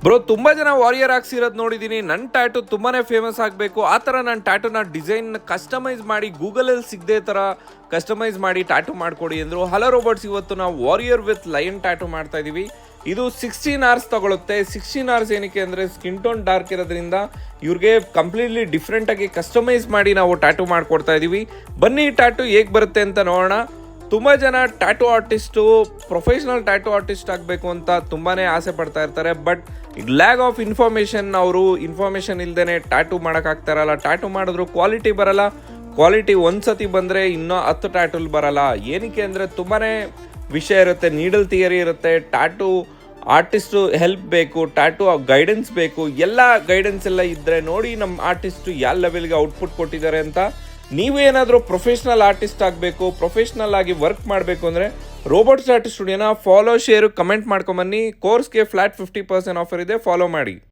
Bro ತುಂಬಾ ಜನ warrior ಹಾಕ್ಸಿರೋದು ನೋಡಿದೀನಿ. ನನ್ನ ಟ್ಯಾಟು ತುಂಬಾನೇ ಫೇಮಸ್ ಆಗಬೇಕು, ಆ ಥರ ನನ್ನ ಟ್ಯಾಟುನ ಡಿಸೈನ್ ಕಸ್ಟಮೈಸ್ ಮಾಡಿ ಗೂಗಲಲ್ಲಿ ಸಿಗದೆ ಥರ ಕಸ್ಟಮೈಸ್ ಮಾಡಿ ಟ್ಯಾಟು ಮಾಡಿಕೊಡಿ ಅಂದರು. ಹಲೋ ರೋಬೋಟ್ಸ್, ಇವತ್ತು ನಾವು ವಾರಿಯರ್ ವಿತ್ ಲಯನ್ ಟ್ಯಾಟು ಮಾಡ್ತಾ ಇದೀವಿ. ಇದು 16 hours ತಗೊಳುತ್ತೆ. 16 hours ಏನಕ್ಕೆ ಅಂದರೆ ಸ್ಕಿನ್ ಟೋನ್ ಡಾರ್ಕ್ ಇರೋದ್ರಿಂದ ಇವ್ರಿಗೆ ಕಂಪ್ಲೀಟ್ಲಿ ಡಿಫ್ರೆಂಟಾಗಿ ಕಸ್ಟಮೈಸ್ ಮಾಡಿ ನಾವು ಟ್ಯಾಟು ಮಾಡ್ಕೊಡ್ತಾ ಇದೀವಿ. ಬನ್ನಿ ಟ್ಯಾಟು ಹೇಗೆ ಬರುತ್ತೆ ಅಂತ ನೋಡೋಣ. ತುಂಬ ಜನ tattoo artist professional tattoo artist ಆಗಬೇಕು ಅಂತ ತುಂಬಾ ಆಸೆ ಪಡ್ತಾ ಇರ್ತಾರೆ. ಬಟ್ ಲ್ಯಾಗ್ ಆಫ್ ಇನ್ಫಾರ್ಮೇಷನ್, ಅವರು ಇನ್ಫಾರ್ಮೇಷನ್ ಇಲ್ದೇ ಟ್ಯಾಟು ಮಾಡೋಕ್ಕಾಗ್ತಾರಲ್ಲ. ಟ್ಯಾಟು ಮಾಡಿದ್ರು ಕ್ವಾಲಿಟಿ ಬರಲ್ಲ. ಕ್ವಾಲಿಟಿ ಒಂದು ಸತಿ ಬಂದರೆ ಇನ್ನೂ 10 ಟ್ಯಾಟುಲ್ ಬರಲ್ಲ. ಏನಕ್ಕೆ ಅಂದರೆ ತುಂಬಾ ವಿಷಯ ಇರುತ್ತೆ, ನೀಡಲ್ ಥಿಯರಿ ಇರುತ್ತೆ, ಟ್ಯಾಟು ಆರ್ಟಿಸ್ಟು ಹೆಲ್ಪ್ ಬೇಕು, ಟ್ಯಾಟು ಗೈಡೆನ್ಸ್ ಬೇಕು. ಎಲ್ಲ ಗೈಡೆನ್ಸ್ ಎಲ್ಲ ಇದ್ದರೆ ನೋಡಿ ನಮ್ಮ ಆರ್ಟಿಸ್ಟು ಯಾವ ಲೆವೆಲ್ಗೆ ಔಟ್ಪುಟ್ ಕೊಟ್ಟಿದ್ದಾರೆ ಅಂತ. ನೀವೇನಾದರೂ ಪ್ರೊಫೆಷ್ನಲ್ ಆರ್ಟಿಸ್ಟ್ ಆಗಬೇಕು, ಪ್ರೊಫೆಷ್ನಲ್ ಆಗಿ ವರ್ಕ್ ಮಾಡಬೇಕು ಅಂದರೆ ರೋಬೋಟ್ಸ್ ಟ್ಯಾಟು ಸ್ಟುಡಿಯೋನ ಫಾಲೋ, ಶೇರು, ಕಮೆಂಟ್ ಮಾಡ್ಕೊಂಬನ್ನಿ. ಕೋರ್ಸ್ಗೆ ಫ್ಲಾಟ್ 50% ಆಫರ್ ಇದೆ, ಫಾಲೋ ಮಾಡಿ.